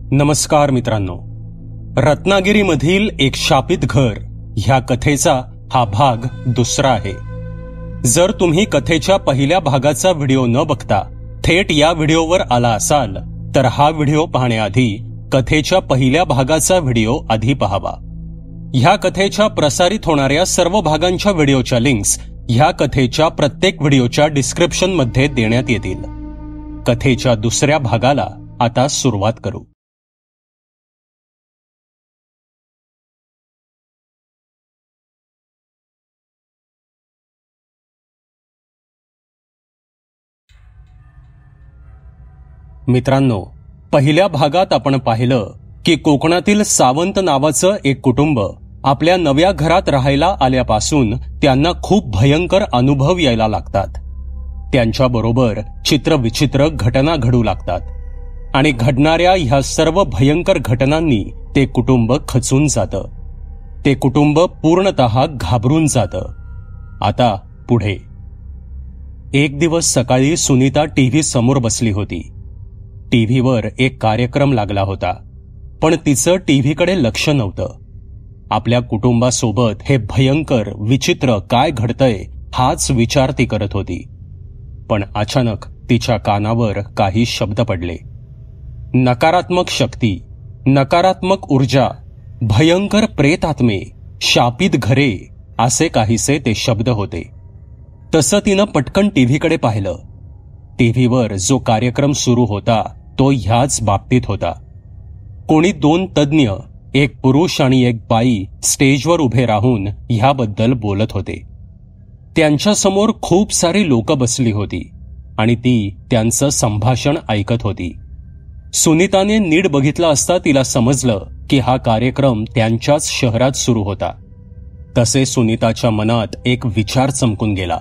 नमस्कार मित्रांनो, रत्नागिरीमधील एक शापित घर ह्या कथेचा हा भाग दुसरा आहे. जर तुम्ही कथेच्या पहिल्या भागाचा व्हिडिओ न बघता थेट या व्हिडिओवर आला असाल तर हा व्हिडिओ पाहण्याआधी कथेच्या पहिल्या भागाचा व्हिडिओ आधी पाहावा. ह्या कथेच्या प्रसारित होणाऱ्या सर्व भागांच्या व्हिडिओच्या लिंक्स ह्या कथेच्या प्रत्येक व्हिडिओच्या डिस्क्रिप्शनमध्ये देण्यात येतील. कथेच्या दुसऱ्या भागाला आता सुरुवात करू. मित्रांनो, पहिल्या भागात आपण पाहिलं की कोकणातील सावंत नावाचं एक कुटुंब आपल्या नव्या घरात राहायला आल्यापासून त्यांना खूप भयंकर अनुभव यायला लागतात. त्यांच्याबरोबर चित्रविचित्र घटना घडू लागतात आणि घडणाऱ्या ह्या सर्व भयंकर घटनांनी ते कुटुंब खचून जातं. ते कुटुंब पूर्णतः घाबरून जातं. आता पुढे. एक दिवस सकाळी सुनीता टीव्ही समोर बसली होती. टीव्हीवर एक कार्यक्रम लागला होता, पण तिचं टीव्हीकडे लक्ष नव्हतं. आपल्या कुटुंबासोबत हे भयंकर विचित्र काय घडतंय हाच विचार ती करत होती. पण अचानक तिच्या कानावर काही शब्द पडले. नकारात्मक शक्ती, नकारात्मक ऊर्जा, भयंकर प्रेतात्मे, शापित घरे असे काहीसे ते शब्द होते. तसं तिनं पटकन टीव्हीकडे पाहिलं. टीव्हीवर जो कार्यक्रम सुरू होता तो ह्याच बाबतीत होता. कोणी दोन तज्ज्ञ, एक पुरुष आणि एक बाई स्टेजवर उभे राहून ह्याबद्दल बोलत होते. त्यांच्यासमोर खूप सारी लोक बसली होती आणि ती त्यांचं संभाषण ऐकत होती. सुनीताने नीट बघितलं असता तिला समजलं की हा कार्यक्रम त्यांच्याच शहरात सुरू होता. तसे सुनीताच्या मनात एक विचार चमकून गेला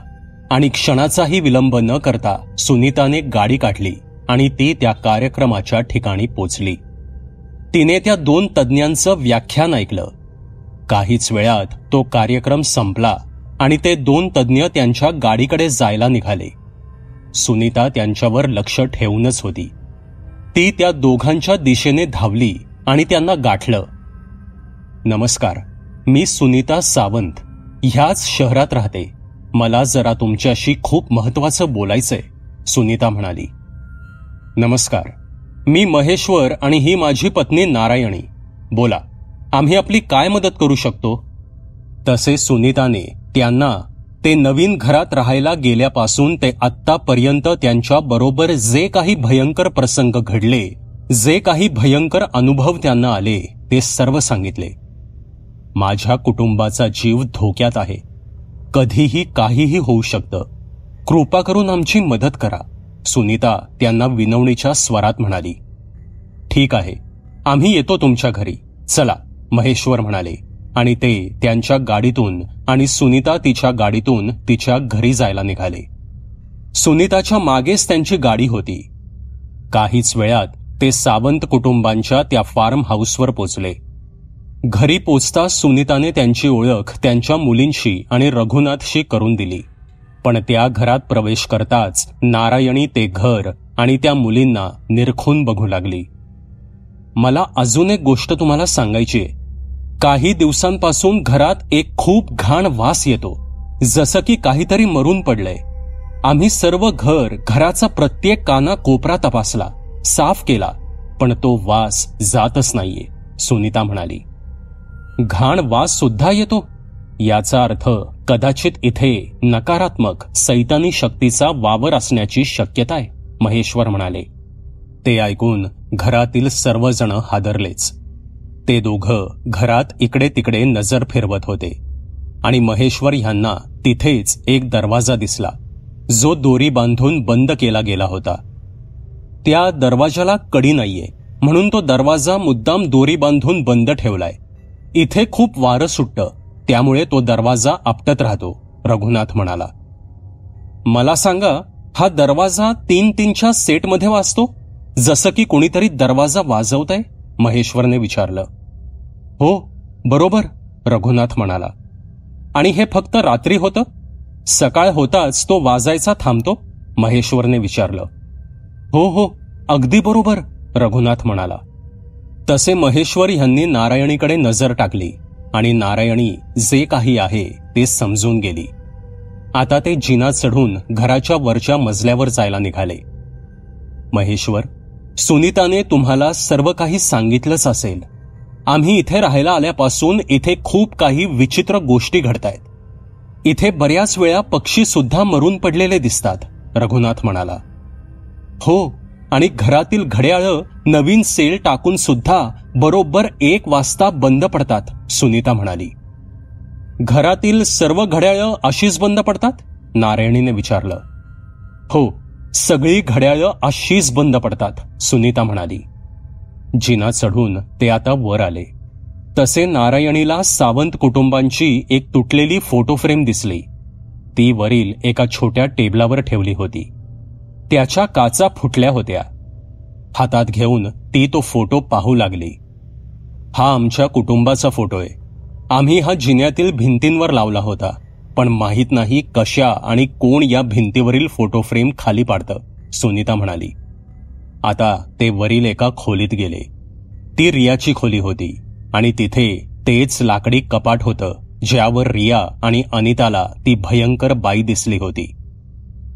आणि क्षणाचाही विलंब न करता सुनीताने गाडी काढली आणि ती त्या कार्यक्रमाच्या ठिकाणी पोचली. तिने त्या दोन तज्ज्ञांचं व्याख्यान ऐकलं. काहीच वेळात तो कार्यक्रम संपला आणि ते दोन तज्ज्ञ त्यांच्या गाडीकडे जायला निघाले. सुनीता त्यांच्यावर लक्ष ठेवूनच होती. ती त्या दोघांच्या दिशेने धावली आणि त्यांना गाठलं. नमस्कार, मी सुनीता सावंत, ह्याच शहरात राहते. मला जरा तुमच्याशी खूप महत्वाचं बोलायचंय, सुनीता म्हणाली. नमस्कार, मी महेश्वर आणि ही माझी पत्नी नारायणी. बोला, आम्ही आपली काय मदत करू शकतो? तसे सुनीताने त्यांना ते नवीन घरात राहायला गेल्यापासून ते आत्तापर्यंत त्यांच्या बरोबर जे काही भयंकर प्रसंग घडले, जे काही भयंकर अनुभव त्यांना आले ते सर्व सांगितले. माझ्या कुटुंबाचा जीव धोक्यात आहे. कधीही काहीही होऊ शकतं. कृपा करून आमची मदत करा, सुनीता त्यांना विनवणीच्या स्वरात म्हणाली. ठीक आहे, आम्ही येतो तुमच्या घरी. चला, महेश्वर म्हणाले आणि ते त्यांच्या गाडीतून आणि सुनीता तिच्या गाडीतून तिच्या घरी जायला निघाले. सुनीताच्या मागेच त्यांची गाडी होती. काहीच वेळात ते सावंत कुटुंबांच्या त्या फार्म हाऊसवर पोचले. घरी पोचता सुनीताने त्यांची ओळख त्यांच्या मुलींशी आणि रघुनाथशी करून दिली. पण त्या घरात प्रवेश करताच नारायणी ते घर आणि त्या मुलींना निरखून बघू लागली. मला अजून एक गोष्ट तुम्हाला सांगायची आहे. काही दिवसांपासून घरात एक खूप घाण वास येतो, जसं की काहीतरी मरून पडलंय. आम्ही सर्व घराचा प्रत्येक काना कोपरा तपासला, साफ केला, पण तो वास जातच नाहीये, सुनीता म्हणाली. घाण वास सुद्धा येतो? याचा अर्थ कदाचित इथे नकारात्मक सैतानी शक्तीचा वावर असण्याची शक्यता आहे, महेश्वर म्हणाले. ते ऐकून घरातील सर्वजण हादरलेच. ते दोघं घरात इकडे तिकडे नजर फिरवत होते आणि महेश्वर ह्यांना तिथेच एक दरवाजा दिसला, जो दोरी बांधून बंद केला गेला होता. त्या दरवाजाला कडी नाहीये, म्हणून तो दरवाजा मुद्दाम दोरी बांधून बंद ठेवलाय. इथे खूप वारं सुटतं, त्यामुळे तो दरवाजा आपटत राहतो, रघुनाथ म्हणाला. मला सांगा, हा दरवाजा 3-3च्या सेटमध्ये वाजतो, जसं की कोणीतरी दरवाजा वाजवतंय, महेश्वरने विचारलं. हो, बरोबर, रघुनाथ म्हणाला. आणि हे फक्त रात्री होतं? सकाळ होताच तो वाजायचा थांबतो, महेश्वरने विचारलं. हो हो, अगदी बरोबर, रघुनाथ म्हणाला. तसे महेश्वर यांनी नारायणीकडे नजर टाकली आणि नारायणी जे काही आहे ते समजून गेली. आता ते जिना चढून घराच्या वरच्या मजल्यावर जायला निघाले. महेश्वर, सुनीताने तुम्हाला सर्व काही सांगितलंच असेल. आम्ही इथे राहायला आल्यापासून इथे खूप काही विचित्र गोष्टी घडतायत. इथे बऱ्याच वेळा पक्षी सुद्धा मरून पडलेले दिसतात, रघुनाथ म्हणाला. हो, आणि घरातील घड्याळं नवीन सेल टाकून सुद्धा बरोबर 1 वाजता बंद पडतात, सुनीता म्हणाली. घरातील सर्व घड्याळं अशीच बंद पडतात? नारायणीने विचारलं. हो, सगळी घड्याळं अशीच बंद पडतात, सुनीता म्हणाली. जिना चढून ते आता वर आले. तसे नारायणीला सावंत कुटुंबांची एक तुटलेली फोटो फ्रेम दिसली. ती वरील एका छोट्या टेबलावर ठेवली होती. त्याच्या काचा फुटल्या होत्या. हातात घेऊन ती तो फोटो पाहू लागली. हा आमच्या कुटुंबाचा फोटो आहे. आम्ही हा जिन्यातील भिंतींवर लावला होता, पण माहीत नाही कशा आणि कोण या भिंतीवरील फोटो फ्रेम खाली पाडतं, सुनीता म्हणाली. आता ते वरील एका खोलीत गेले. ती रियाची खोली होती आणि तिथे तेच लाकडी कपाट होतं ज्यावर रिया आणि अनिताला ती भयंकर बाई दिसली होती.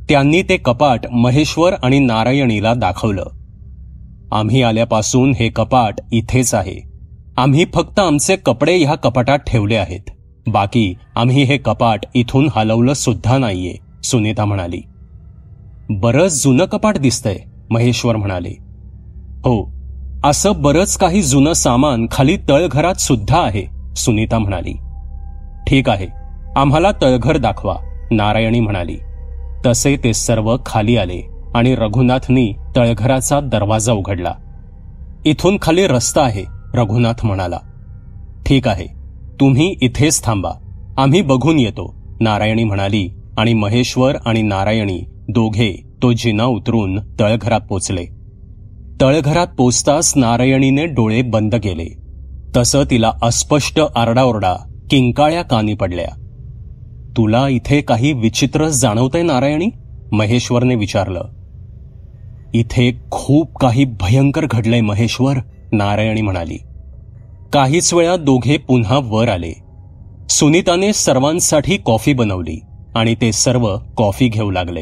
त्यांनी ते कपाट महेश्वर आणि नारायणीला दाखवलं. आम्ही आल्यापासून हे कपाट इथेच आहे. आम्ही फक्त आमचे कपडे ह्या कपाटात ठेवले आहेत. बाकी आम्ही हे कपाट इथून हलवलं सुद्धा नाहीये, सुनीता म्हणाली. बरंच जुनं कपाट दिसतंय, महेश्वर म्हणाले. हो, असं बरंच काही जुनं सामान खाली तळघरात सुद्धा आहे, सुनीता म्हणाली. ठीक आहे, आम्हाला तळघर दाखवा, नारायणी म्हणाली. तसे ते सर्व खाली आले आणि रघुनाथनी तळघराचा दरवाजा उघडला. इथून खाली रस्ता आहे, रघुनाथ म्हणाला. ठीक आहे, तुम्ही इथेच थांबा, आम्ही बघून येतो, नारायणी म्हणाली आणि महेश्वर आणि नारायणी दोघे तो जिना उतरून तळघरात पोचले. तळघरात पोचताच नारायणीने डोळे बंद केले. तसं तिला अस्पष्ट आरडाओरडा किंकाळ्या कानी पडल्या. तुला इथे काही विचित्र जाणवतंय नारायणी? महेश्वरने विचारलं. इथे खूप काही भयंकर घडलंय महेश्वर, नारायणी म्हणाली. काहीच वेळा दोघे पुन्हा वर आले. सुनीताने सर्वांसाठी कॉफी बनवली आणि ते सर्व कॉफी घेऊ लागले.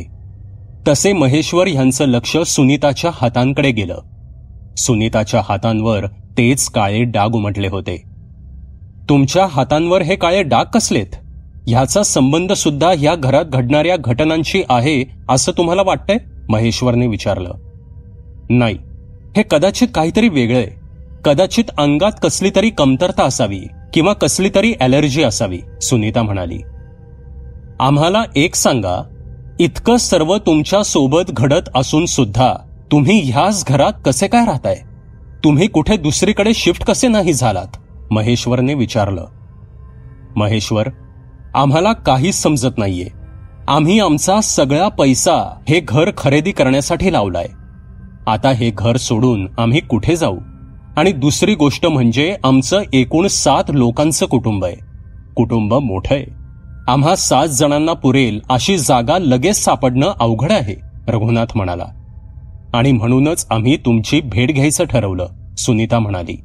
तसे महेश्वर यांचं लक्ष सुनीताच्या हातांकडे गेलं. सुनीताच्या हातांवर तेच काळे डाग उमटले होते. तुमच्या हातांवर हे काळे डाग कसलेत? ह्याचा संबंध सुद्धा ह्या घरात घडणाऱ्या घटनांशी आहे असं तुम्हाला वाटतंय? महेश्वरने विचारलं. नाही, हे कदाचित काहीतरी वेगळंय. कदाचित अंगात कसली तरी कमतरता असावी किंवा कसली तरी ॲलर्जी असावी, सुनीता म्हणाली. आम्हाला एक सांगा, इतकं सर्व तुमच्या सोबत घडत असून सुद्धा तुम्ही ह्याच घरात कसे काय राहताय? तुम्ही कुठे दुसरीकडे शिफ्ट कसे नाही झालात? महेश्वरने विचारलं. महेश्वर, आम्हाला काहीच समजत नाहीये. आम्ही आमचा सगळा पैसा हे घर खरेदी करण्यासाठी लावलाय. आता हे घर सोडून आम्ही कुठे जाऊ? आणि दुसरी गोष्ट म्हणजे आमचं एकूण 7 लोकांचं कुटुंब आहे. कुटुंब मोठं आहे. आम्हा 7 जणांना पुरेल अशी जागा लगेच सापडणं अवघड आहे, रघुनाथ म्हणाला. आणि म्हणूनच आम्ही तुमची भेट घ्यायचं ठरवलं, सुनीता म्हणाली.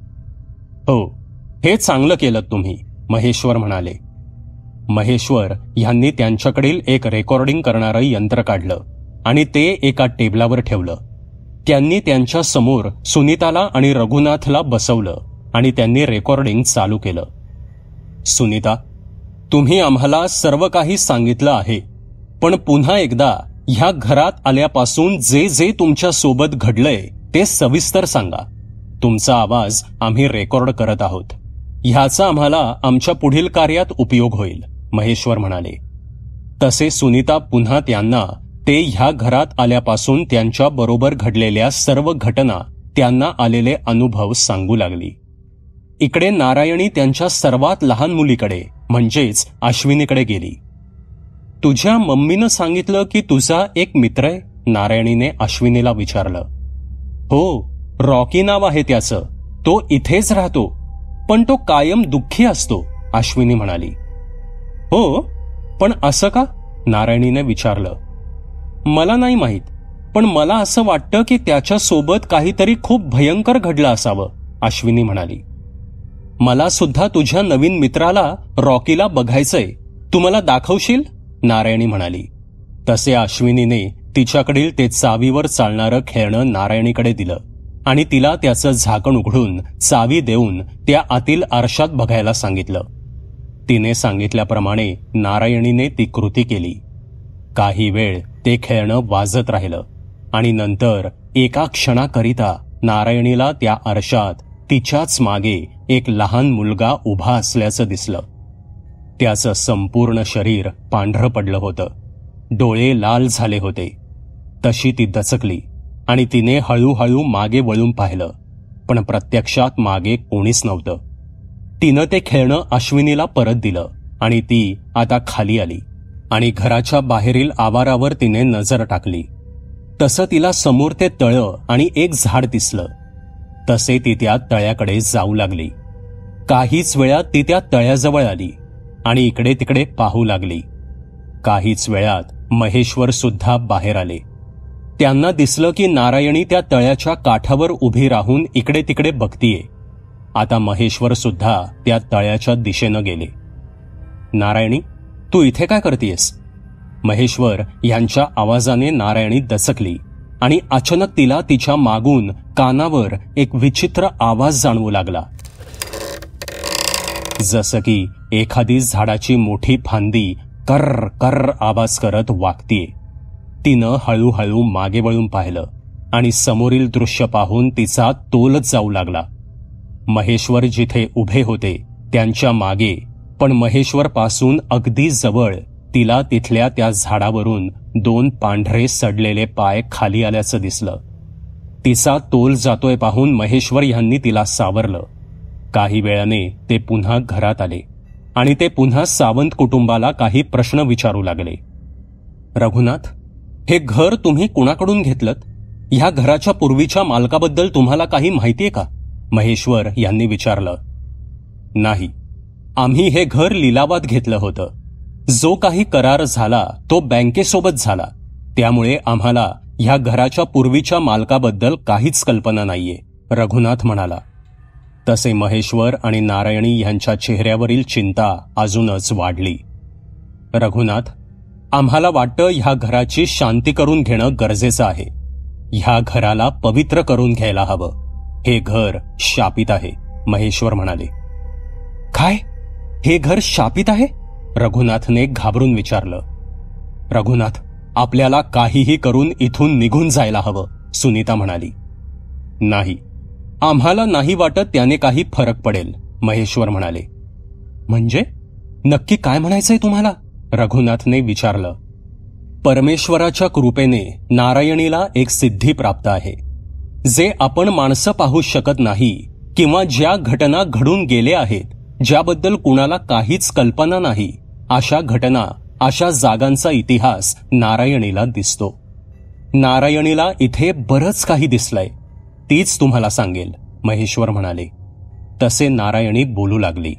हो, हे चांगलं केलं तुम्ही, महेश्वर म्हणाले. महेश्वर यांनी त्यांच्याकडील एक रेकॉर्डिंग करणारं यंत्र काढलं आणि ते एका टेबलावर ठेवलं. त्यांनी त्यांच्या समोर सुनीताला आणि रघुनाथला बसवलं आणि त्यांनी रेकॉर्डिंग चालू केलं. सुनीता, तुम्ही आम्हाला सर्व काही सांगितलं आहे, पण पुन्हा एकदा ह्या घरात आल्यापासून जे जे तुमच्या सोबत घडलंय ते सविस्तर सांगा. तुमचा आवाज आम्ही रेकॉर्ड करत आहोत. ह्याचा आम्हाला आमच्या पुढील कार्यात उपयोग होईल, महेश्वर म्हणाले. तसे सुनीता पुन्हा त्यांना ते ह्या घरात आल्यापासून त्यांच्या बरोबर घडलेल्या सर्व घटना, त्यांना आलेले अनुभव सांगू लागली. इकडे नारायणी त्यांच्या सर्वात लहान मुलीकडे म्हणजेच अश्विनीकडे गेली. तुझ्या मम्मीनं सांगितलं की तुझा एक मित्र आहे, नारायणीने अश्विनीला विचारलं. हो, रॉकी नाव आहे त्याचं. तो इथेच राहतो, पण तो कायम दुःखी असतो, अश्विनी म्हणाली. हो, पण असं का? नारायणीने विचारलं. मला नाही माहीत, पण मला असं वाटतं की त्याच्यासोबत काहीतरी खूप भयंकर घडलं असावं. अश्विनी म्हणाली. मला सुद्धा तुझ्या नवीन मित्राला रॉकीला बघायचंय, तू मला दाखवशील? नारायणी म्हणाली. तसे अश्विनीने तिच्याकडील ते चावीवर चालणारं खेळणं नारायणीकडे दिलं आणि तिला त्याचं झाकण उघडून चावी देऊन त्या आतील आरशात बघायला सांगितलं. तिने सांगितल्याप्रमाणे नारायणीने ती कृती केली. काही वेळ ते खेळणं वाजत राहिलं आणि नंतर एका क्षणाकरिता नारायणीला त्या आरशात तिच्याच मागे एक लहान मुलगा उभा असल्याचं दिसलं. त्याचं संपूर्ण शरीर पांढरं पडलं होतं, डोळे लाल झाले होते. तशी ती दचकली आणि तिने हळूहळू मागे वळून पाहिलं, पण प्रत्यक्षात मागे कोणीच नव्हतं. तिनं ते खेळणं अश्विनीला परत दिलं आणि ती आता खाली आली आणि घराच्या बाहेरील आवारावर तिने नजर टाकली. तसं तिला समोर ते तळं आणि एक झाड दिसलं. तसे ती त्या तळ्याकडे जाऊ लागली. काहीच वेळात ती त्या तळ्याजवळ आली आणि इकडे तिकडे पाहू लागली. काहीच वेळात महेश्वर सुद्धा बाहेर आले. त्यांना दिसलं की नारायणी त्या तळ्याच्या काठावर उभी राहून इकडे तिकडे बघतीये. आता महेश्वर सुद्धा त्या तळ्याच्या दिशेनं गेले. नारायणी, तू इथे काय करतेयस? महेश्वर यांच्या आवाजाने नारायणी दचकली आणि अचानक तिला तिच्या मागून कानावर एक विचित्र आवाज जाणवू लागला, जसं की एखादी झाडाची मोठी फांदी कर्र कर्र आवाज करत वागतीये. तिनं हळूहळू मागे वळून पाहिलं आणि समोरील दृश्य पाहून तिचा तोलच जाऊ लागला. महेश्वर जिथे उभे होते त्यांच्या मागे, पण महेश्वर पासून अगदी जवळ तिला तिथल्या त्या झाडावरून 2 पांढरे सडलेले पाय खाली आल्याचं दिसलं. तिचा तोल जातोय पाहून महेश्वर यांनी तिला सावरलं. काही वेळाने ते पुन्हा घरात आले आणि ते पुन्हा सावंत कुटुंबाला काही प्रश्न विचारू लागले. रघुनाथ, हे घर तुम्ही कुणाकडून घेतलं? ह्या घराच्या पूर्वीच्या मालकाबद्दल तुम्हाला काही माहितीये का? महेश्वर यांनी विचारलं. नाही, आम्ही हे घर लिलावात घेतलं होतं. जो काही करार झाला तो बँकेसोबत झाला, त्यामुळे आम्हाला ह्या घराच्या पूर्वीच्या मालकाबद्दल काहीच कल्पना नाहीये, रघुनाथ म्हणाला. तसे महेश्वर आणि नारायणी यांच्या चेहऱ्यावरील चिंता अजूनच वाढली. रघुनाथ, आम्हाला वाटतं ह्या घराची शांती करून घेणं गरजेचं आहे. ह्या घराला पवित्र करून घ्यायला हवं. हे घर शापित आहे, महेश्वर म्हणाले. काय? हे घर शापित आहे? रघुनाथने घाबरून विचारलं. रघुनाथ, आपल्याला काहीही करून इथून निघून जायला हवं, सुनीता म्हणाली. नाही, आम्हाला नाही वाटत त्याने काही फरक पडेल, महेश्वर म्हणाले. म्हणजे नक्की काय म्हणायचंय तुम्हाला? रघुनाथने विचारलं. परमेश्वराच्या कृपेने नारायणीला एक सिद्धी प्राप्त आहे. जे आपण माणसं पाहू शकत नाही किंवा ज्या घटना घडून गेल्या आहेत, ज्याबद्दल कुणाला काहीच कल्पना नाही, अशा घटना, अशा जागांचा इतिहास नारायणीला दिसतो. नारायणीला इथे बरंच काही दिसलंय, तीच तुम्हाला सांगेल, महेश्वर म्हणाले. तसे नारायणी बोलू लागली.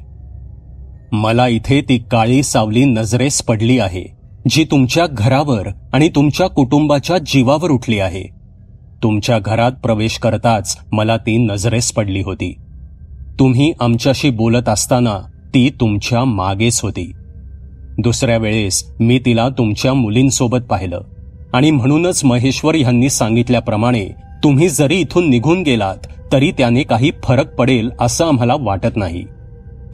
मला इथे ती काळी सावली नजरेस पडली आहे, जी तुमच्या घरावर आणि तुमच्या कुटुंबाच्या जीवावर उठली आहे. तुमच्या घरात प्रवेश करताच मला ती नजरेस पडली होती. तुम्ही आमच्याशी बोलत असताना ती तुमच्या मागेच होती. दुसऱ्या वेळेस मी तिला तुमच्या मुलींसोबत पाहिलं आणि म्हणूनच महेश्वर यांनी सांगितल्याप्रमाणे तुम्ही जरी इथून निघून गेलात तरी त्याने काही फरक पडेल असं आम्हाला वाटत नाही.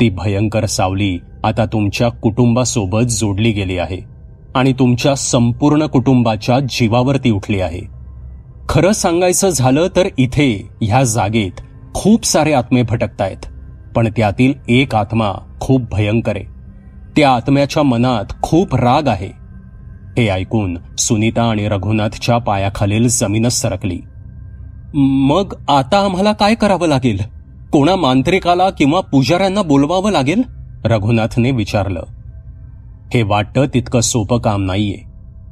ती भयंकर सावली आता तुमच्या कुटुंबासोबत जोडली गेली आहे आणि तुमच्या संपूर्ण कुटुंबाच्या जीवावरती उठली आहे. खरं सांगायचं झालं तर इथे ह्या जागेत खूप सारे आत्मे भटकतायत, पण त्यातील एक आत्मा खूप भयंकर आहे. त्या आत्म्याच्या मनात खूप राग आहे. हे ऐकून सुनीता आणि रघुनाथच्या पायाखालील जमीनच सरकली. मग आता आम्हाला काय करावं लागेल? कोणा मांत्रिकाला किंवा पुजाऱ्यांना बोलवावं लागेल? रघुनाथने विचारलं. हे वाटतं तितकं सोपं काम नाहीये.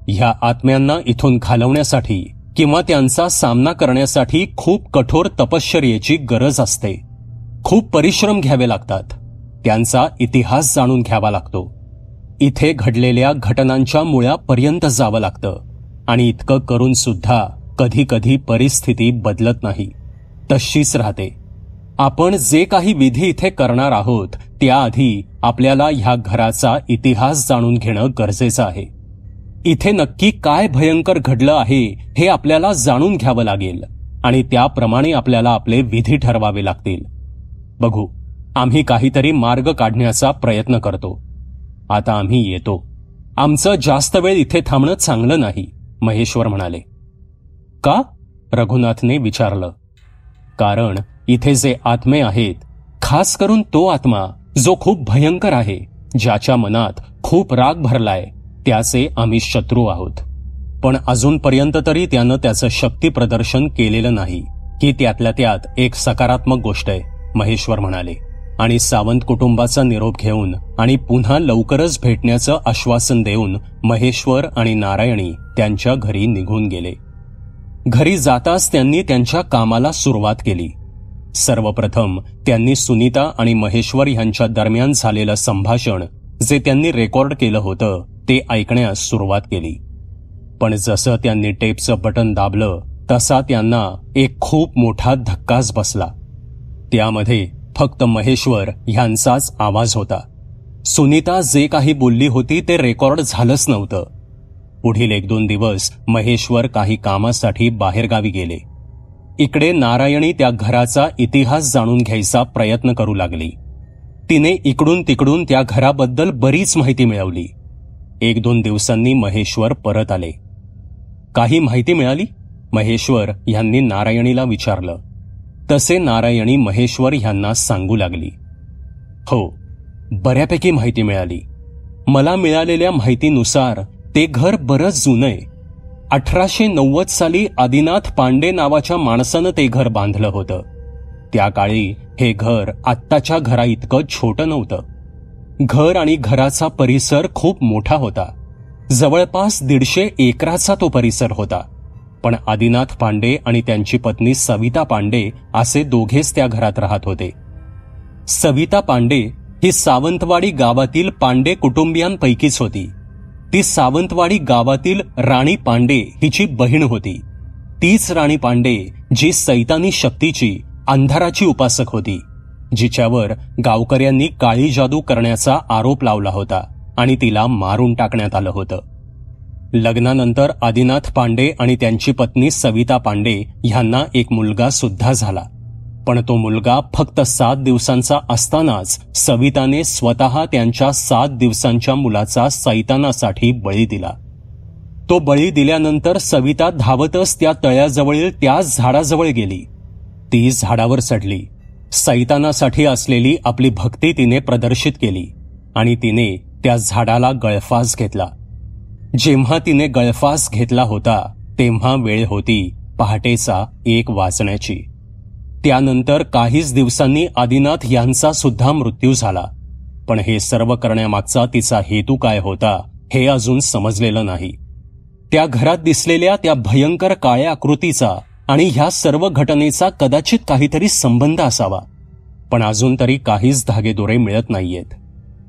ह्या आत्म्यांना इथून घालवण्यासाठी किंवा त्यांचा सामना करण्यासाठी खूप कठोर तपश्चर्येची गरज असते. खूप परिश्रम घ्यावे लागतात. त्यांचा इतिहास जाणून घ्यावा लागतो. इथे घडलेल्या घटनांच्या मुळापर्यंत जावं लागतं आणि इतकं करून सुद्धा कधी कधी परिस्थिती बदलत नाही, तशीच राहते. आपण जे काही विधी इथे करणार आहोत त्याआधी आपल्याला ह्या घराचा इतिहास जाणून घेणं गरजेचं आहे. इथे नक्की काय भयंकर घडलं आहे हे आपल्याला जाणून घ्यावं लागेल आणि त्याप्रमाणे आपल्याला आपले विधी ठरवावे लागतील. बघू, आम्ही काहीतरी मार्ग काढण्याचा प्रयत्न करतो. आता आम्ही येतो. आमचं जास्त वेळ इथे थांबणं चांगलं नाही, महेश्वर म्हणाले. का? रघुनाथने विचारलं. कारण इथे जे आत्मे आहेत, खास करून तो आत्मा जो खूप भयंकर आहे, ज्याच्या मनात खूप राग भरलाय, त्याचे आम्ही शत्रू आहोत. पण अजूनपर्यंत तरी त्यानं त्याचं शक्ती प्रदर्शन केलेलं नाही, ही त्यातल्या त्यात एक सकारात्मक गोष्ट आहे, महेश्वर म्हणाले. आणि सावंत कुटुंबाचा निरोप घेऊन आणि पुन्हा लवकरच भेटण्याचं आश्वासन देऊन महेश्वर आणि नारायणी त्यांच्या घरी निघून गेले. घरी जाताच त्यांनी त्यांच्या कामाला सुरुवात केली. सर्वप्रथम त्यांनी सुनीता आणि महेश्वर यांच्या दरम्यान झालेलं संभाषण जे त्यांनी रेकॉर्ड केलं होतं ते ऐकण्यास सुरुवात केली. पण जसं त्यांनी टेपचं बटन दाबलं तसा त्यांना एक खूप मोठा धक्काच बसला. त्यामध्ये फक्त महेश्वर ह्यांचाच आवाज होता. सुनीता जे काही बोलली होती ते रेकॉर्ड झालंच नव्हतं. पुढील 1-2 दिवस महेश्वर काही कामासाठी बाहेरगावी गेले. इकडे नारायणी त्या घराचा इतिहास जाणून घ्यायचा प्रयत्न करू लागली. तिने इकडून तिकडून त्या घराबद्दल बरीच माहिती मिळवली. 1-2 दिवसांनी महेश्वर परत आले. काही माहिती मिळाली? महेश्वर यांनी नारायणीला विचारलं. तसे नारायणी महेश्वर यांना सांगू लागली. हो, बऱ्यापैकी माहिती मिळाली. मला मिळालेल्या माहितीनुसार ते घर बरंच जुनंय. 1890 साली आदिनाथ पांडे नावाच्या माणसानं ते घर बांधलं होतं. त्या काळी हे घर आत्ताच्या घरा इतकं छोटं नव्हतं. घर आणि घराचा परिसर खूप मोठा होता. जवळपास 150 एकराचा तो परिसर होता. पण आदिनाथ पांडे आणि त्यांची पत्नी सविता पांडे असे दोघेच त्या घरात राहत होते. सविता पांडे ही सावंतवाडी गावातील पांडे कुटुंबियांपैकीच होती. ती सावंतवाडी गावातील राणी पांडे हिची बहीण होती. तीच राणी पांडे जी सैतानी शक्तीची, अंधाराची उपासक होती, जिच्यावर गावकऱ्यांनी काळी जादू करण्याचा आरोप लावला होता आणि तिला मारून टाकण्यात आलं होतं. लग्नानंतर आदिनाथ पांडे आणि त्यांची पत्नी सविता पांडे ह्यांना एक मुलगा सुद्धा झाला. पण तो मुलगा फक्त 7 दिवसांचा असतानाच सविताने स्वतः त्यांच्या 7 दिवसांच्या मुलाचा सैतानासाठी बळी दिला. तो बळी दिल्यानंतर सविता धावतच त्या तळ्याजवळील त्याच झाडाजवळ गेली. ती झाडावर चढली. सैतानासाठी असलेली आपली भक्ती तिने प्रदर्शित केली आणि तिने त्या झाडाला गळफास घेतला. जेव्हा तिने गळफास घेतला होता तेव्हा वेळ होती पहाटेचा 1 वाजण्याची. त्यानंतर काहीच दिवसांनी आदिनाथ यांचा सुद्धा मृत्यू झाला. पण हे सर्व करण्यामागचा तिचा हेतू काय होता हे अजून समजलेलं नाही. त्या घरात दिसलेल्या त्या भयंकर काळ्या आकृतीचा आणि ह्या सर्व घटनेचा कदाचित काहीतरी संबंध असावा. पण अजून तरी काहीच धागेदोरे मिळत नाहीयेत.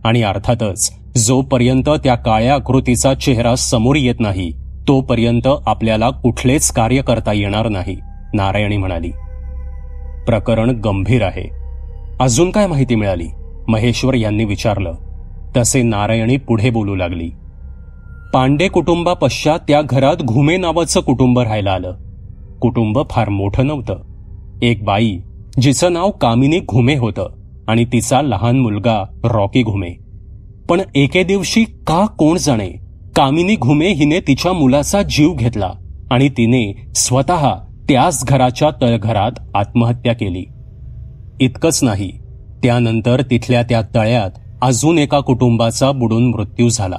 आणि अर्थातच जोपर्यंत त्या काळ्या आकृतीचा चेहरा समोर येत नाही तोपर्यंत आपल्याला कुठलेच कार्य करता येणार नाही, नारायणी म्हणाली. प्रकरण गंभीर आहे. अजून काय माहिती मिळाली? महेश्वर यांनी विचारलं. तसे नारायणी पुढे बोलू लागली. पांडे कुटुंबापश्चात त्या घरात घुमे नावाचं कुटुंब राहायला आलं. कुटुंब फार मोठं नव्हतं. एक बाई जिचं नाव कामिनी घुमे होतं आणि तिचा लहान मुलगा रॉकी घुमे. पण एके दिवशी का कोण जाणे कामिनी घुमे हिने तिच्या मुलाचा जीव घेतला आणि तिने स्वतः त्याच घराच्या तळघरात आत्महत्या केली. इतकंच नाही, त्यानंतर तिथल्या त्या तळ्यात अजून एका कुटुंबाचा बुडून मृत्यू झाला.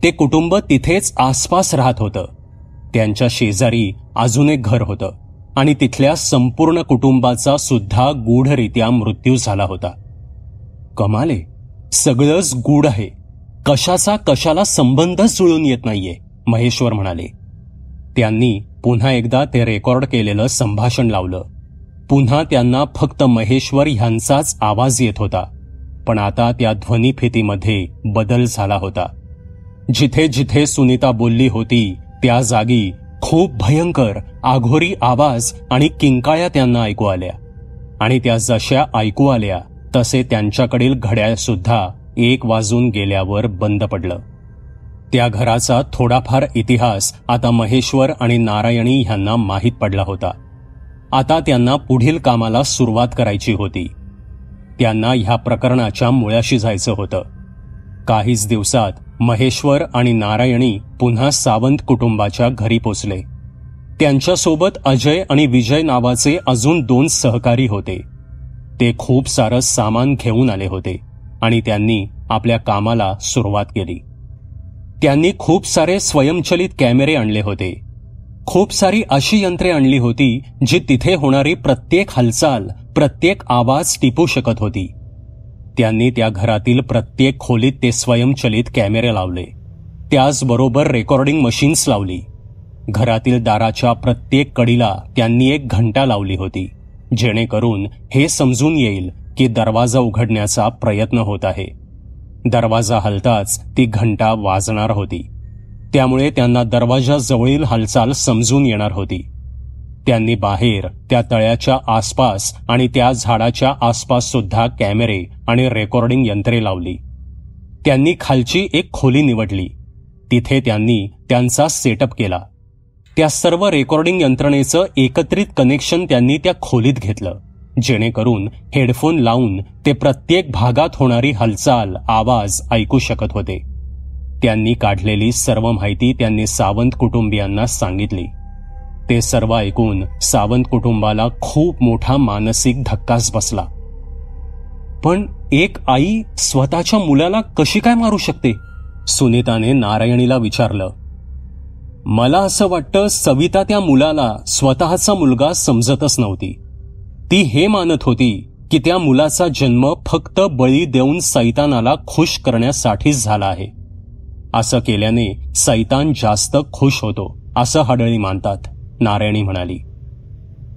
ते कुटुंब तिथेच आसपास राहत होतं. त्यांच्या शेजारी अजून एक घर होतं आणि तिथल्या संपूर्ण कुटुंबाचा सुद्धा गूढरित्या मृत्यू झाला होता. कमाले, सगळंच गूढ आहे. कशाचा कशाला संबंधच जुळून येत नाहीये, महेश्वर म्हणाले. त्यांनी पुन्हा एकदा ते रेकॉर्ड केलेलं संभाषण लावलं. पुन्हा त्यांना फक्त महेश्वर ह्यांचाच आवाज येत होता. पण आता त्या ध्वनिफितीमध्ये बदल झाला होता. जिथे जिथे सुनीता बोलली होती त्या जागी खूप भयंकर आघोरी आवाज आणि किंकाळ्या त्यांना ऐकू आल्या. आणि त्या जशा ऐकू आल्या तसे त्यांच्याकडील घड्याळ सुद्धा 1 वाजून गेल्यावर बंद पडलं. त्या घराचा थोडाफार इतिहास आता महेश्वर आणि नारायणी ह्यांना माहीत पडला होता. आता त्यांना पुढील कामाला सुरुवात करायची होती. त्यांना ह्या प्रकरणाच्या मुळाशी जायचं होतं. काहीच दिवसात महेश्वर आणि नारायणी पुन्हा सावंत कुटुंबाच्या घरी पोचले. त्यांच्यासोबत अजय आणि विजय नावाचे अजून 2 सहकारी होते. ते खूप सारं सामान घेऊन आले होते आणि त्यांनी आपल्या कामाला सुरुवात केली. त्यांनी खूप सारे स्वयंचलित कॅमेरे आणले होते. खूप सारी अशी यंत्रे आणली होती जी तिथे होणारी प्रत्येक हालचाल, प्रत्येक आवाज टिपू शकत होती. त्यांनी त्या घरातील प्रत्येक खोलीत ते स्वयंचलित कॅमेरे लावले. त्याचबरोबर रेकॉर्डिंग मशीन्स लावली. घरातील दाराच्या प्रत्येक कडीला त्यांनी एक घंटा लावली होती, जेणेकरून हे समजून येईल की दरवाजा उघडण्याचा प्रयत्न होत आहे. दरवाजा हलताच ती घंटा वाजणार होती. त्यामुळे त्यांना दरवाजाजवळील हालचाल समजून येणार होती. त्यांनी बाहेर, त्या तळ्याच्या आसपास आणि त्या झाडाच्या आसपास सुद्धा कॅमेरे आणि रेकॉर्डिंग यंत्रे लावली. त्यांनी खालची एक खोली निवडली. तिथे त्यांनी त्यांचा सेटअप केला. त्या सर्व रेकॉर्डिंग यंत्रणेचं एकत्रित कनेक्शन त्यांनी त्या खोलीत घेतलं, जेणेकरून हेडफोन लावून ते प्रत्येक भागात होणारी हालचाल, आवाज ऐकू शकत होते. त्यांनी काढलेली सर्व माहिती त्यांनी सावंत कुटुंबियांना सांगितली. ते सर्व ऐकून सावंत कुटुंबाला खूप मोठा मानसिक धक्काच बसला. पण एक आई स्वतःच्या मुलाला कशी काय मारू शकते? सुनीताने नारायणीला विचारलं. मला असं वाटतं सविता त्या मुलाला स्वतःचा मुलगा समजतच नव्हती. ती हे मानत होती की त्या मुलाचा जन्म फक्त बळी देऊन सैतानाला खुश करण्यासाठीच झाला आहे. असं केल्याने सैतान जास्त खुश होतो असं हडळी मानतात, नारायणी म्हणाली.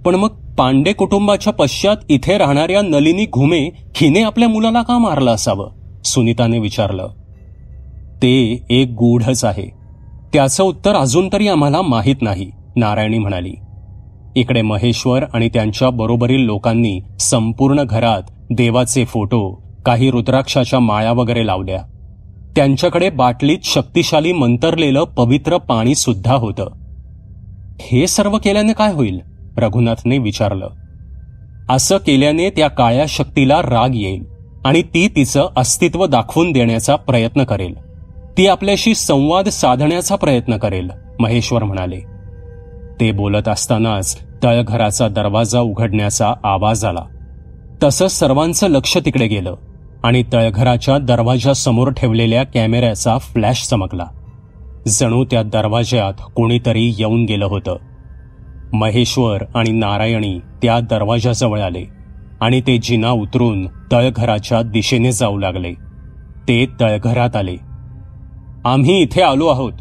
पण मग पांडे कुटुंबाच्या पश्चात इथे राहणाऱ्या नलिनी घुमे हिने आपल्या मुलाला का मारलं असावं? सुनीताने विचारलं. ते एक गूढच आहे. त्याचं उत्तर अजून तरी आम्हाला माहीत नाही, नारायणी म्हणाली. इकडे महेश्वर आणि त्यांच्या बरोबरील लोकांनी संपूर्ण घरात देवाचे फोटो, काही रुद्राक्षाच्या माळा वगैरे लावल्या. त्यांच्याकडे बाटलीत शक्तिशाली मंतरलेलं पवित्र पाणी सुद्धा होतं. हे सर्व केल्याने काय होईल? रघुनाथने विचारलं. असं केल्याने त्या काळ्या शक्तीला राग येईल आणि ती तिचं अस्तित्व दाखवून देण्याचा प्रयत्न करेल. ती आपल्याशी संवाद साधण्याचा प्रयत्न करेल, महेश्वर म्हणाले. ते बोलत असतानाच तळघराचा दरवाजा उघडण्याचा आवाज आला. तसंच सर्वांचं लक्ष तिकडे गेलं आणि तळघराच्या दरवाजासमोर ठेवलेल्या कॅमेऱ्याचा फ्लॅश चमकला. जणू त्या दरवाज्यात कोणीतरी येऊन गेलं होतं. महेश्वर आणि नारायणी त्या दरवाजाजवळ आले आणि ते जिना उतरून तळघराच्या दिशेने जाऊ लागले. ते तळघरात आले. आम्ही इथे आलो आहोत.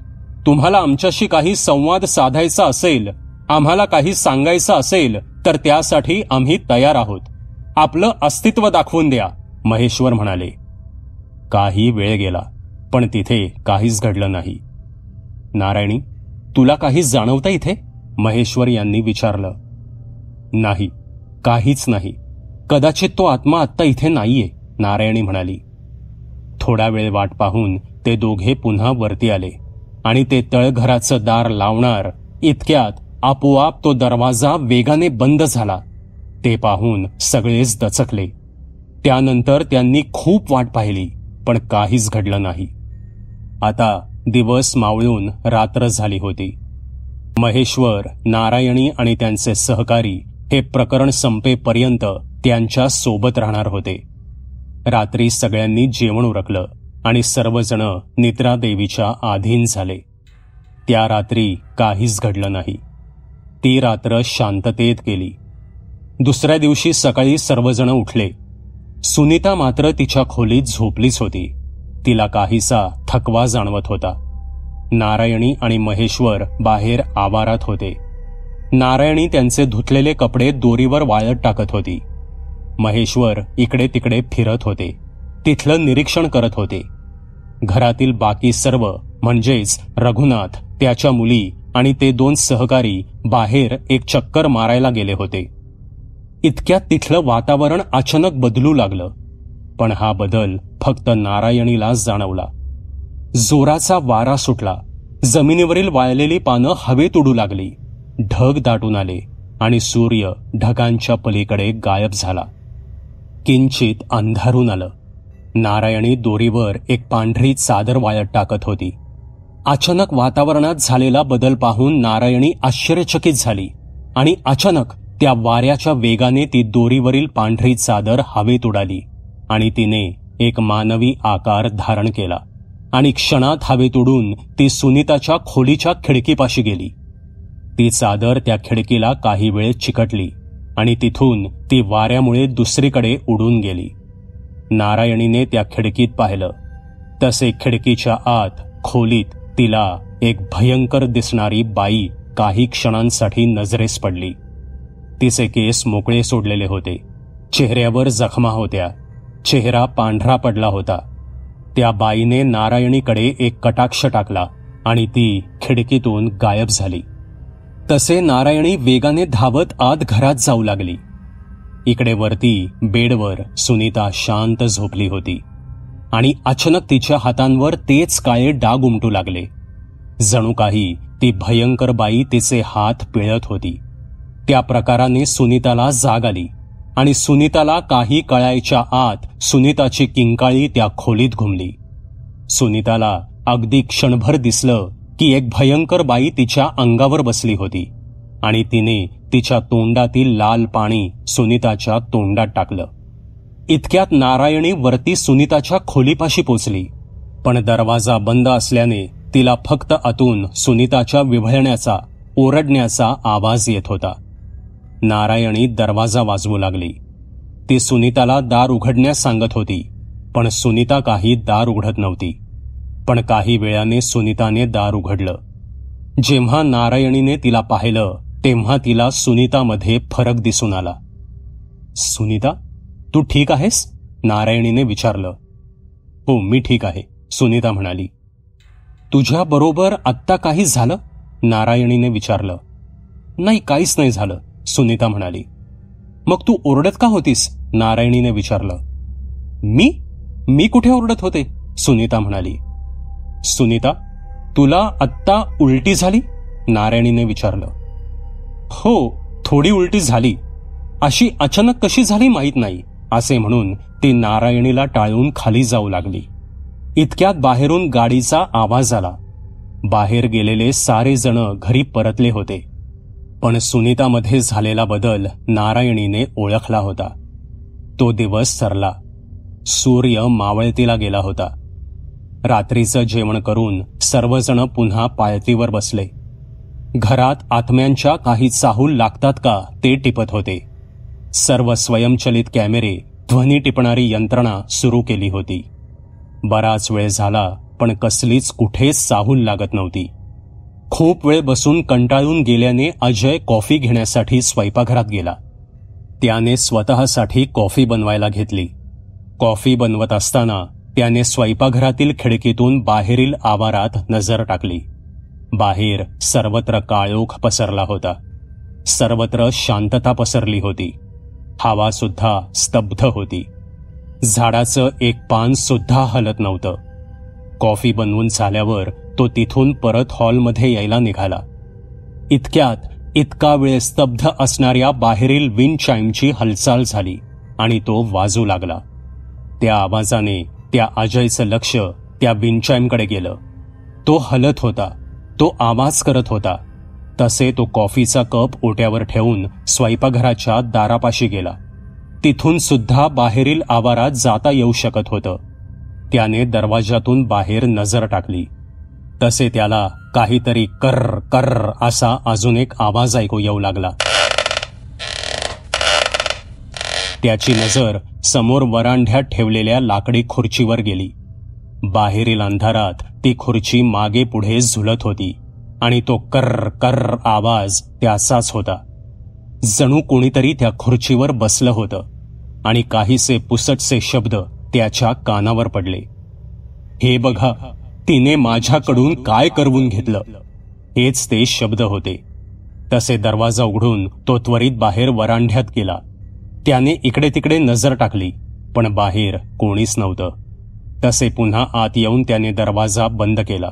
तुम्हाला आमच्याशी काही संवाद साधायचा असेल, आम्हाला काही सांगायचं असेल तर त्यासाठी आम्ही तयार आहोत. आपलं अस्तित्व दाखवून द्या, महेश्वर म्हणाले. काही वेळ गेला पण तिथे काहीच घडलं नाही. नारायणी, तुला काही जाणवतं इथे? महेश्वर यांनी विचारलं. नाही, काहीच नाही. कदाचित तो आत्मा आत्ता इथे नाहीये, नारायणी म्हणाली. थोडा वेळ वाट पाहून ते दोघे पुन्हा वरती आले आणि ते तळघराचं दार लावणार इतक्यात आपोआप तो दरवाजा वेगाने बंद झाला. ते पाहून सगळेच दचकले. त्यानंतर त्यांनी खूप वाट पाहिली पण काहीच घडलं नाही. आता दिवस मावळून रात्र झाली होती. महेश्वर, नारायणी आणि त्यांचे सहकारी हे प्रकरण संपेपर्यंत त्यांच्या सोबत राहणार होते. रात्री सगळ्यांनी जेवण उरकलं आणि सर्वजण निद्रादेवीच्या अधीन झाले. त्या रात्री काहीच घडलं नाही. ती रात्र शांततेत गेली. दुसऱ्या दिवशी सकाळी सर्वजण उठले. सुनीता मात्र तिच्या खोलीत झोपलीच होती. तिला काहीसा थकवा जाणवत होता. नारायणी आणि महेश्वर बाहेर आवारात होते. नारायणी त्यांचे धुतलेले कपडे दोरीवर वाळत टाकत होती. महेश्वर इकडे तिकडे फिरत होते, तिथलं निरीक्षण करत होते. घरातील बाकी सर्व म्हणजेच रघुनाथ, त्याच्या मुली आणि ते 2 सहकारी बाहेर एक चक्कर मारायला गेले होते. इतक्यात तिथलं वातावरण अचानक बदलू लागलं. पण हा बदल फक्त नारायणीलाच जाणवला. जोराचा वारा सुटला. जमिनीवरील वाळलेली पानं हवेत उडू लागली. ढग दाटून आले आणि सूर्य ढगांच्या पलीकडे गायब झाला. किंचित अंधारून आलं. नारायणी दोरीवर एक पांढरी चादर वाळत टाकत होती. अचानक वातावरणात झालेला बदल पाहून नारायणी आश्चर्यचकित झाली आणि अचानक त्या वाऱ्याच्या वेगाने ती दोरीवरील पांढरी चादर हवेत उडाली आणि तिने एक मानवी आकार धारण केला आणि क्षणात हवेत उडून ती सुनीताच्या खोलीच्या खिडकीपाशी गेली. ती चादर त्या खिडकीला काही वेळ चिकटली आणि तिथून ती वाऱ्यामुळे दुसरीकडे उडून गेली. नारायणीने त्या खिडकीत पाहिलं तसे खिडकीच्या आत खोलीत तिला एक भयंकर दिसणारी बाई काही क्षणांसाठी नजरेस पडली. तिचे केस मोकळे सोडलेले होते. चेहऱ्यावर जखमा होत्या. चेहरा पांढरा पडला होता. त्या बाईने नारायणीकडे एक कटाक्ष टाकला आणि ती खिडकीतून गायब झाली. तसे नारायणी वेगाने धावत आत घरात जाऊ लागली. इकडे वरती बेडवर सुनीता शांत झोपली होती आणि अचानक तिच्या हातांवर तेच काळे डाग उमटू लागले. जणू काही ती भयंकर बाई तिचे हात पिळत होती. त्या प्रकाराने सुनीताला जाग आली आणि सुनीताला काही कळायच्या आत सुनीताची किंकाळी त्या खोलीत घुमली. सुनीताला अगदी क्षणभर दिसलं की एक भयंकर बाई तिच्या अंगावर बसली होती आणि तिने तिच्या तोंडातील लाल पाणी सुनीताच्या तोंडात टाकलं. इतक्यात नारायणी वरती सुनीताच्या खोलीपाशी पोचली, पण दरवाजा बंद असल्याने तिला फक्त आतून सुनीताच्या विव्हळण्याचा, ओरडण्याचा आवाज येत होता. नारायणी दरवाजा वाजवू लागली. ती सुनीताला दार उघडण्यास सांगत होती, पण सुनीता काही दार उघडत नव्हती. पण काही वेळाने सुनीताने दार उघडलं. जेव्हा नारायणीने तिला पाहिलं तेव्हा तिला सुनीतामध्ये फरक दिसून आला. सुनीता, तू ठीक आहेस? नारायणीने विचारलं. हो, मी ठीक आहे, सुनीता म्हणाली. तुझ्या बरोबर आत्ता काही झालं? नारायणीने विचारलं. नाही, काहीच नाही झालं, सुनीता म्हणाली. मग तू ओरडत का होतीस? नारायणीने विचारलं. मी कुठे ओरडत होते? सुनीता म्हणाली. सुनीता, तुला आत्ता उलटी झाली? नारायणीने विचारलं. हो, थोडी उलटी झाली. अशी अचानक कशी झाली माहीत नाही, असे म्हणून ती नारायणीला टाळून खाली जाऊ लागली. इतक्यात बाहेरून गाडीचा आवाज आला. बाहेर गेलेले सारे जण घरी परतले होते. पण सुनीतामध्ये झालेला बदल नारायणीने ओळखला होता. तो दिवस सरला. सूर्य मावळतीला गेला होता. रात्रीचं जेवण करून सर्वजण पुन्हा पायतीवर बसले. घरात आत्म्यांच्या काही चाहूल लागतात का ते टिपत होते. सर्व स्वयंचलित कॅमेरे, ध्वनी टिपणारी यंत्रणा सुरू केली होती. बराच वेळ झाला पण कसलीच कुठेच चाहूल लागत नव्हती. खूप वेळ बसून कंटाळून गेल्याने अजय कॉफी घेण्यासाठी स्वयंपाकघरात गेला. त्याने स्वतःसाठी कॉफी बनवायला घेतली. कॉफी बनवत असताना त्याने स्वयंपाकघरातील खिडकीतून बाहेरील आवारात नजर टाकली. बाहेर सर्वत्र काळोख पसरला होता. सर्वत्र शांतता पसरली होती. हवा सुद्धा स्तब्ध होती. झाडाचं एक पान सुद्धा हलत नव्हतं. कॉफी बनवून झाल्यावर तो तिथून परत हॉलमध्ये यायला निघाला. इतक्यात इतका वेळ स्तब्ध असणाऱ्या बाहेरील विंड चाईमची हालचाल झाली आणि तो वाजू लागला. त्या आवाजाने त्या अजयचं लक्ष त्या विंड चाईमकडे गेलं. तो हलत होता. तो आवाज करत होता. तसे तो कॉफीचा कप ओट्यावर ठेवून स्वयंपाकघराच्या दारापाशी गेला. तिथून सुद्धा बाहेरील आवारात जाता येऊ शकत होतं. त्याने दरवाजातून बाहेर नजर टाकली. तसे त्याला काहीतरी कर्र कर्र असा अजून एक आवाज ऐकू येऊ लागला. त्याची नजर समोर वरांढ्यात ठेवलेल्या लाकडी खुर्चीवर गेली. बाहेरील अंधारात ती खुर्ची मागे पुढे झुलत होती आणि तो कर्र कर्र आवाज त्याचाच होता. जणू कोणीतरी त्या खुर्चीवर बसलं होतं आणि काहीसे पुसटसे शब्द त्याच्या कानावर पडले. हे बघा, तिने माझ्याकडून काय करवून घेतलं. हेच ते शब्द होते. तसे दरवाजा उघडून तो त्वरित बाहेर वरांढ्यात गेला. त्याने इकडे तिकडे नजर टाकली, पण बाहेर कोणीच नव्हतं. तसे पुन्हा आत येऊन त्याने दरवाजा बंद केला.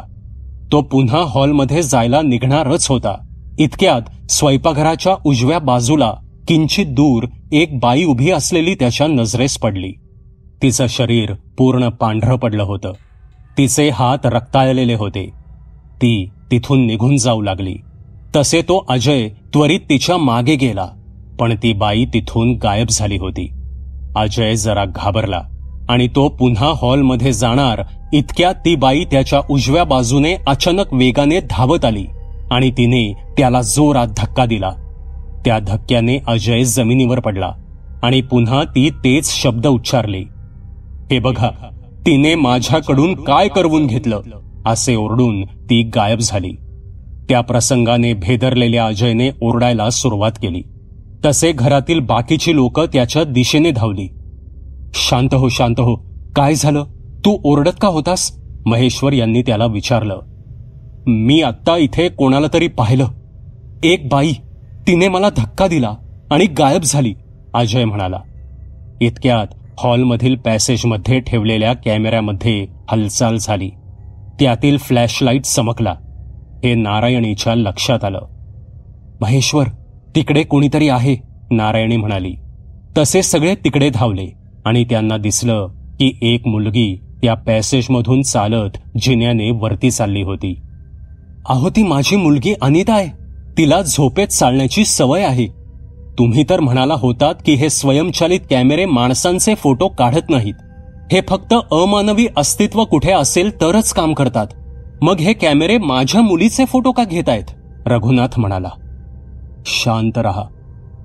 तो पुन्हा हॉलमध्ये जायला निघणारच होता. इतक्यात स्वयंपाकघराच्या उजव्या बाजूला किंचित दूर एक बाई उभी असलेली त्याच्या नजरेस पडली. तिचं शरीर पूर्ण पांढरं पडलं होतं. तिचे हात रक्ताळलेले होते. ती तिथून निघून जाऊ लागली. तसे तो अजय त्वरित तिच्या मागे गेला, पण ती बाई तिथून गायब झाली होती. अजय जरा घाबरला आणि तो पुन्हा हॉलमध्ये जाणार इतक्यात ती बाई त्याच्या उजव्या बाजूने अचानक वेगाने धावत आली आणि तिने त्याला जोरात धक्का दिला. त्या धक्क्याने अजय जमिनीवर पडला आणि पुन्हा ती तेच शब्द उच्चारले, "हे बघा, तिने माझ्याकडून काय करवून घेतलं," असे ओरडून ती गायब झाली. त्या प्रसंगाने भेदरलेल्या अजयने ओरडायला सुरुवात केली. तसे घरातील बाकीची लोक त्याच्या दिशेने धावली. "शांत हो, शांत हो. काय झालं? तू ओरडत का होतास?" महेश्वर यांनी त्याला विचारलं. "मी आत्ता इथे कोणाला तरी पाहिलं. एक बाई, तिने मला धक्का दिला आणि गायब झाली," अजय म्हणाला. इतक्यात हॉलमधील पॅसेजमध्ये ठेवलेल्या कॅमेऱ्यामध्ये हालचाल झाली. त्यातील फ्लॅशलाईट चमकला. हे नारायणीच्या लक्षात आलं. "महेश्वर, तिकडे कोणीतरी आहे," नारायणी म्हणाली. तसे सगळे तिकडे धावले आणि त्यांना दिसलं की एक मुलगी त्या पॅसेजमधून चालत जिन्याने वरती चालली होती. "अहो, ती माझी मुलगी अनिता आहे. तिला झोपेत चालण्याची सवय आहे. तुम्ही तर म्हणाला होतात की हे स्वयंचलित कॅमेरे माणसांचे फोटो काढत नाहीत. हे फक्त अमानवी अस्तित्व कुठे असेल तरच काम करतात. मग हे कॅमेरे माझ्या मुलीचे फोटो का घेत आहेत?" रघुनाथ म्हणाला. "शांत रहा.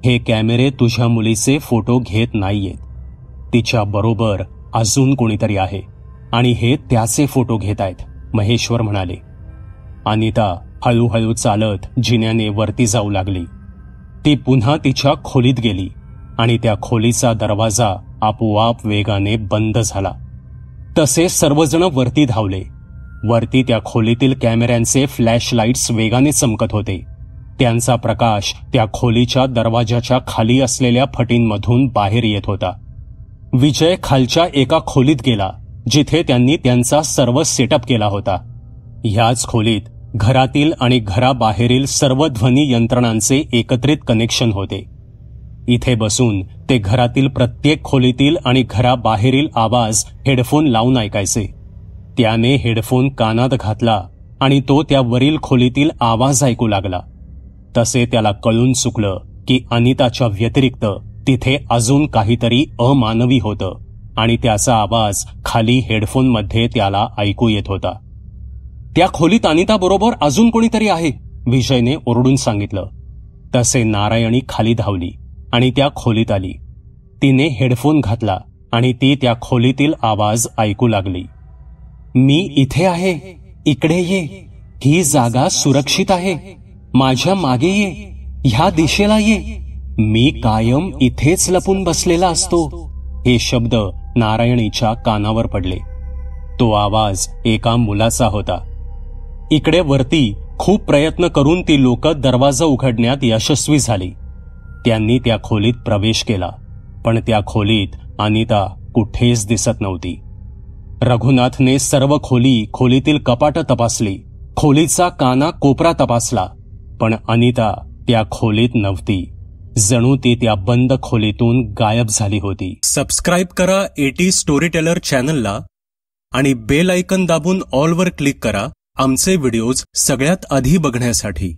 हे कॅमेरे तुझ्या मुलीचे फोटो घेत नाहीयेत. तिच्या बरोबर अजून कोणीतरी आहे आणि हे त्याचे फोटो घेत आहेत," महेश्वर म्हणाले. अनिता हळूहळू चालत जिन्याने वरती जाऊ लागली. ती पुन्हा तिच्या खोलीत गेली आणि त्या खोलीचा दरवाजा आपोआप वेगाने बंद झाला. तसे सर्वजण वरती धावले. वरती त्या खोलीतील कॅमेऱ्यांचे फ्लॅशलाईट्स वेगाने चमकत होते. त्यांचा प्रकाश त्या खोलीच्या दरवाजाच्या खाली असलेल्या फटींमधून बाहेर येत होता. विजय खालच्या एका खोलीत गेला, जिथे त्यांनी त्यांचा सर्व सेटअप केला होता. ह्याच खोलीत घरातील आणि घराबाहेरील सर्व ध्वनी यंत्रणांचे एकत्रित कनेक्शन होते. इथे बसून ते घरातील प्रत्येक खोलीतील आणि घराबाहेरील आवाज हेडफोन लावून ऐकायचे. त्याने हेडफोन कानात घातला आणि तो त्या वरील खोलीतील आवाज ऐकू लागला. तसे त्याला कळून चुकलं की अनिताच्या व्यतिरिक्त तिथे अजून काहीतरी अमानवी होतं आणि त्याचा आवाज खाली हेडफोनमध्ये त्याला ऐकू येत होता. "त्या खोलीत अनिताबरोबर अजून कोणीतरी आहे," विजयने ओरडून सांगितलं. तसे नारायणी खाली धावली आणि त्या खोलीत आली. तिने हेडफोन घातला आणि ती त्या खोलीतील आवाज ऐकू लागली. "मी इथे आहे. इकडे ये. ही जागा सुरक्षित आहे. माझ्या मागे ये. ह्या दिशेला ये. मी कायम इथेच लपून बसलेला असतो." हे शब्द नारायणीच्या कानावर पडले. तो आवाज एका मुलाचा होता. इकडे वरती खूप प्रयत्न करून ती लोक दरवाजा उघडण्यात यशस्वी झाली. त्यांनी त्या खोलीत प्रवेश केला, पण त्या खोलीत अनिता कुठेच दिसत नव्हती. रघुनाथने सर्व खोलीतील कपाटं तपासली. खोलीचा काना कोपरा तपासला, पण अनिता त्या खोलीत नव्हती. जणू ती त्या बंद खोलीतून गायब झाली होती. सबस्क्राईब करा एटी स्टोरी टेलर चॅनलला आणि बेल आयकन दाबून ऑलवर क्लिक करा आमचे व्हिडिओज सगळ्यात आधी बघण्यासाठी.